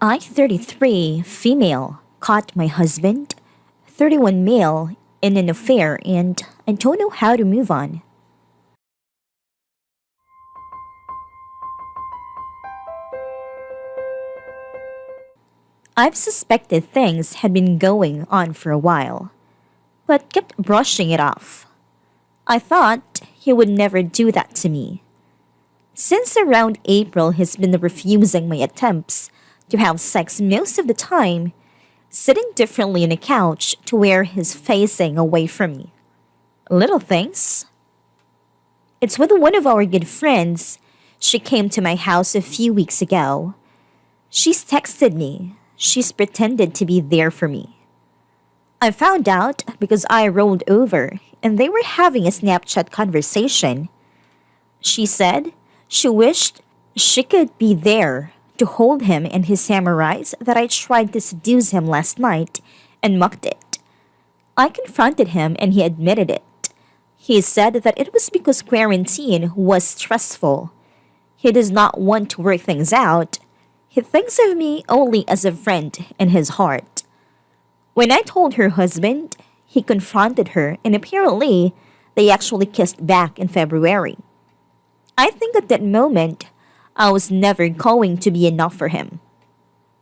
I, 33, female, caught my husband, 31 male, in an affair, and I don't know how to move on. I've suspected things had been going on for a while, but kept brushing it off. I thought he would never do that to me. Since around April, he's been refusing my attempts to have sex most of the time, sitting differently on a couch to where he's facing away from me. Little things. It's with one of our good friends. She came to my house a few weeks ago. She's texted me. She's pretended to be there for me. I found out because I rolled over and they were having a Snapchat conversation. She said she wished she could be there to hold him and his samurais that I tried to seduce him last night and mocked it. I confronted him and he admitted it. He said that it was because quarantine was stressful. He does not want to work things out. He thinks of me only as a friend in his heart. When I told her husband, he confronted her and apparently they actually kissed back in February. I think at that moment, I was never going to be enough for him.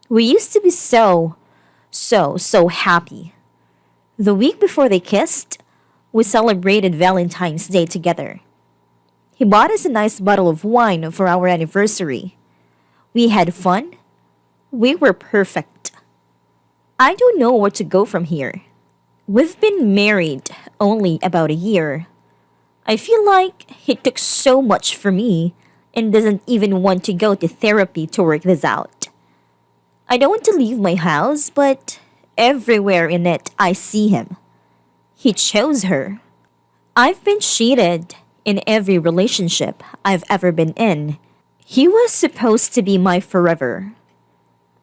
We used to be so happy. The week before they kissed, we celebrated Valentine's Day together. He bought us a nice bottle of wine for our anniversary. We had fun. We were perfect. I don't know where to go from here. We've been married only about a year. I feel like he took so much from me and doesn't even want to go to therapy to work this out. I don't want to leave my house, but everywhere in it I see him. He chose her. I've been cheated in every relationship I've ever been in. He was supposed to be my forever.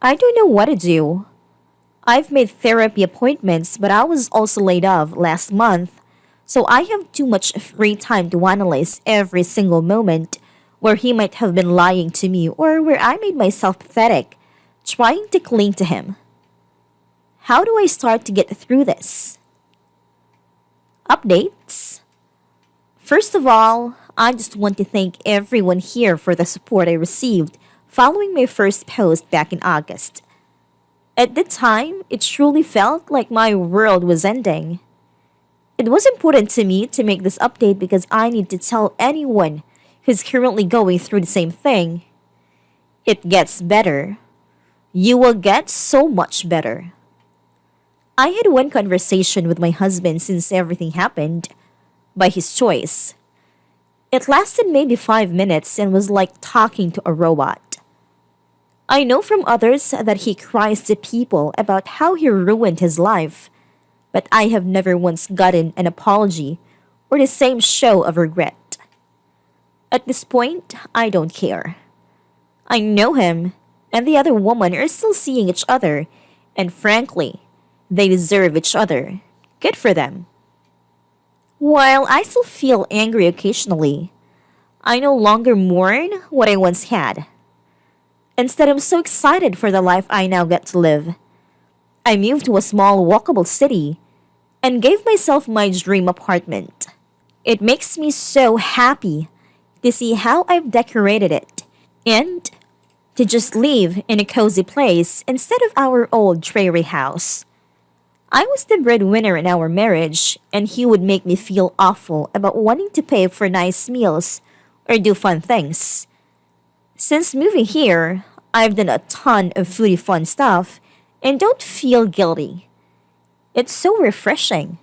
I don't know what to do. I've made therapy appointments, but I was also laid off last month, so I have too much free time to analyze every single moment where he might have been lying to me or where I made myself pathetic, trying to cling to him. How do I start to get through this? Updates? First of all, I just want to thank everyone here for the support I received following my first post back in August. At the time, it truly felt like my world was ending. It was important to me to make this update because I need to tell anyone who's currently going through the same thing. It gets better. You will get so much better. I had one conversation with my husband since everything happened, by his choice. It lasted maybe 5 minutes and was like talking to a robot. I know from others that he cries to people about how he ruined his life, but I have never once gotten an apology or the same show of regret. At this point, I don't care. I know him and the other woman are still seeing each other, and frankly, they deserve each other. Good for them. While I still feel angry occasionally, I no longer mourn what I once had. Instead, I'm so excited for the life I now get to live. I moved to a small, walkable city and gave myself my dream apartment. It makes me so happy to see how I've decorated it and to just live in a cozy place instead of our old dreary house. I was the breadwinner in our marriage, and he would make me feel awful about wanting to pay for nice meals or do fun things. Since moving here, I've done a ton of foodie fun stuff and don't feel guilty. It's so refreshing.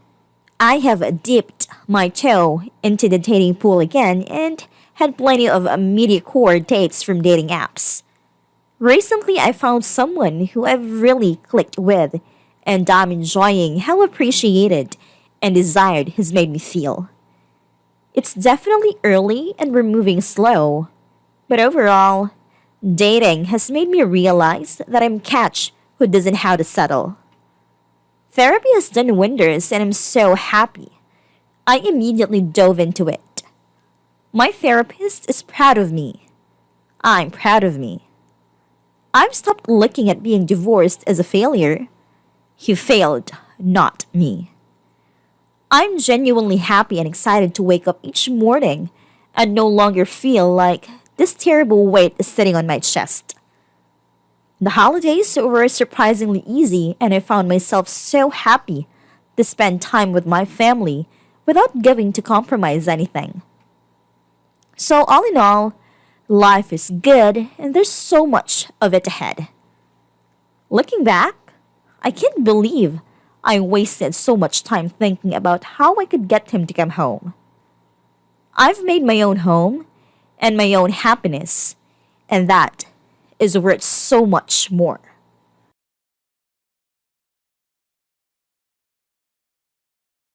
I have dipped my toe into the dating pool again and had plenty of mediocre dates from dating apps. Recently, I found someone who I've really clicked with, and I'm enjoying how appreciated and desired he's made me feel. It's definitely early and we're moving slow, but overall, dating has made me realize that I'm a catch who doesn't know how to settle. Therapy has done wonders and I'm so happy. I immediately dove into it. My therapist is proud of me. I'm proud of me. I've stopped looking at being divorced as a failure. You failed, not me. I'm genuinely happy and excited to wake up each morning and no longer feel like this terrible weight is sitting on my chest. The holidays were surprisingly easy, and I found myself so happy to spend time with my family without giving to compromise anything. So, all in all, life is good and there's so much of it ahead. Looking back, I can't believe I wasted so much time thinking about how I could get him to come home. I've made my own home and my own happiness, and that is worth so much more.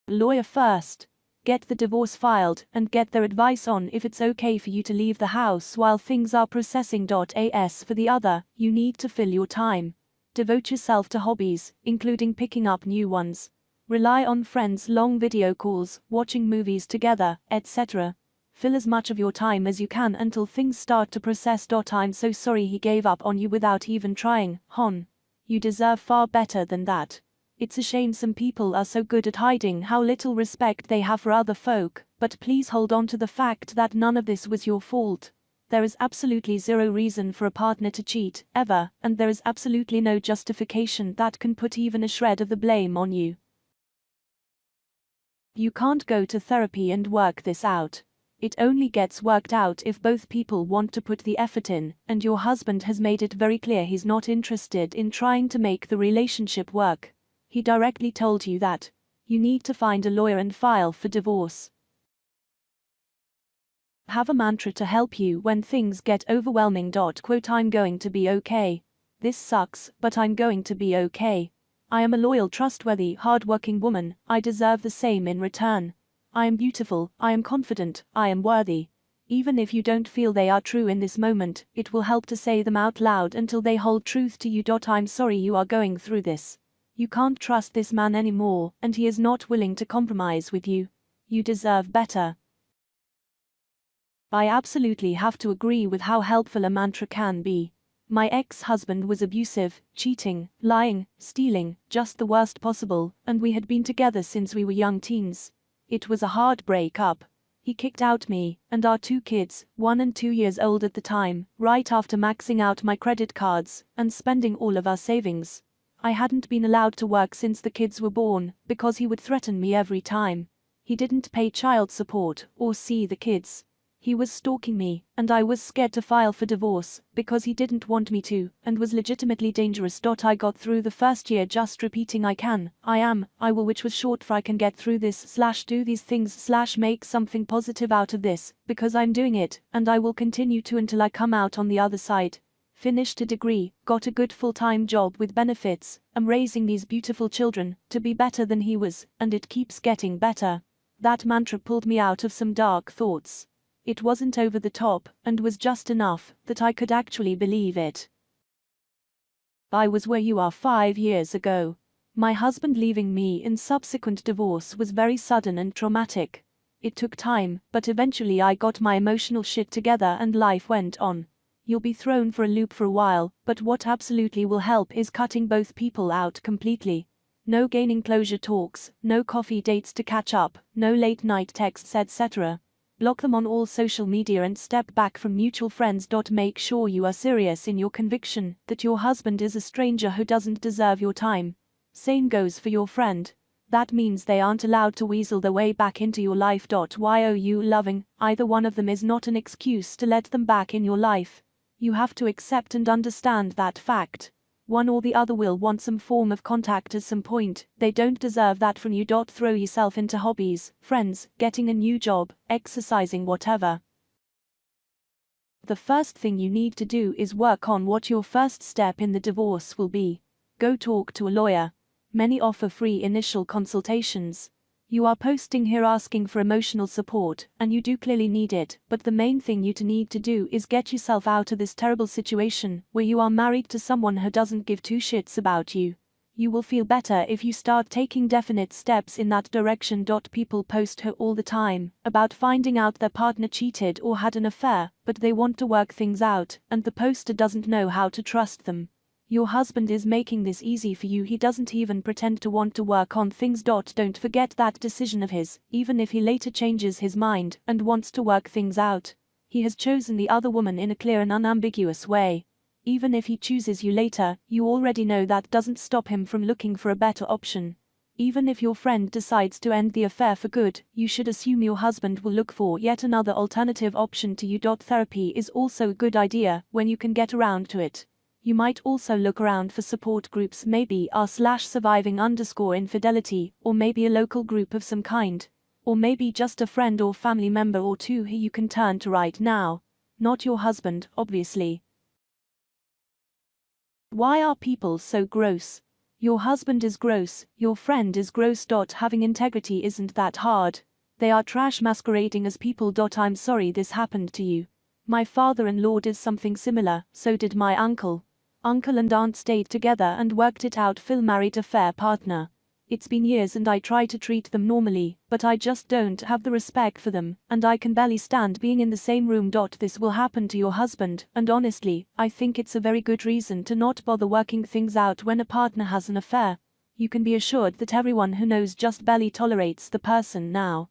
Lawyer first. Get the divorce filed and get their advice on if it's okay for you to leave the house while things are processing. As for the other, you need to fill your time. Devote yourself to hobbies, including picking up new ones. Rely on friends, long video calls, watching movies together, etc. Fill as much of your time as you can until things start to process. I'm so sorry he gave up on you without even trying, Hon. You deserve far better than that. It's a shame some people are so good at hiding how little respect they have for other folk, but please hold on to the fact that none of this was your fault. There is absolutely zero reason for a partner to cheat, ever, and there is absolutely no justification that can put even a shred of the blame on you. You can't go to therapy and work this out. It only gets worked out if both people want to put the effort in, and your husband has made it very clear he's not interested in trying to make the relationship work. He directly told you that. You need to find a lawyer and file for divorce. Have a mantra to help you when things get overwhelming. I'm going to be okay. This sucks, but I'm going to be okay. I am a loyal, trustworthy, hardworking woman. I deserve the same in return. I am beautiful, I am confident, I am worthy. Even if you don't feel they are true in this moment, it will help to say them out loud until they hold truth to you. I'm sorry you are going through this. You can't trust this man anymore, and he is not willing to compromise with you. You deserve better. I absolutely have to agree with how helpful a mantra can be. My ex-husband was abusive, cheating, lying, stealing, just the worst possible, and we had been together since we were young teens. It was a hard break-up. He kicked out me, and our 2 kids, 1 and 2 years old at the time, right after maxing out my credit cards, and spending all of our savings. I hadn't been allowed to work since the kids were born, because he would threaten me every time. He didn't pay child support, or see the kids. He was stalking me, and I was scared to file for divorce, because he didn't want me to, and was legitimately dangerous. I got through the first year just repeating I can, I am, I will, which was short for I can get through this / do these things / make something positive out of this, because I'm doing it, and I will continue to until I come out on the other side. Finished a degree, got a good full-time job with benefits, am raising these beautiful children, to be better than he was, and it keeps getting better. That mantra pulled me out of some dark thoughts. It wasn't over the top, and was just enough that I could actually believe it. I was where you are 5 years ago. My husband leaving me in subsequent divorce was very sudden and traumatic. It took time, but eventually I got my emotional shit together and life went on. You'll be thrown for a loop for a while, but what absolutely will help is cutting both people out completely. No gaining closure talks, no coffee dates to catch up, no late night texts, etc. Block them on all social media and step back from mutual friends. Make sure you are serious in your conviction that your husband is a stranger who doesn't deserve your time. Same goes for your friend. That means they aren't allowed to weasel their way back into your life. You loving either one of them is not an excuse to let them back in your life. You have to accept and understand that fact. One or the other will want some form of contact at some point. They don't deserve that from you. Throw yourself into hobbies, friends, getting a new job, exercising, whatever. The first thing you need to do is work on what your first step in the divorce will be. Go talk to a lawyer. Many offer free initial consultations. You are posting here asking for emotional support, and you do clearly need it, but the main thing you need to do is get yourself out of this terrible situation where you are married to someone who doesn't give two shits about you. You will feel better if you start taking definite steps in that direction. People post her all the time about finding out their partner cheated or had an affair, but they want to work things out, and the poster doesn't know how to trust them. Your husband is making this easy for you. He doesn't even pretend to want to work on things. Don't forget that decision of his, even if he later changes his mind and wants to work things out. He has chosen the other woman in a clear and unambiguous way. Even if he chooses you later, you already know that doesn't stop him from looking for a better option. Even if your friend decides to end the affair for good, you should assume your husband will look for yet another alternative option to you. Therapy is also a good idea when you can get around to it. You might also look around for support groups, maybe r/surviving_infidelity, or maybe a local group of some kind. Or maybe just a friend or family member or two who you can turn to right now. Not your husband, obviously. Why are people so gross? Your husband is gross, your friend is gross. Having integrity isn't that hard. They are trash masquerading as people. I'm sorry this happened to you. My father-in-law did something similar, so did my uncle. Uncle and aunt stayed together and worked it out. Phil married a fair partner. It's been years and I try to treat them normally, but I just don't have the respect for them, and I can barely stand being in the same room. This will happen to your husband, and honestly, I think it's a very good reason to not bother working things out when a partner has an affair. You can be assured that everyone who knows just barely tolerates the person now.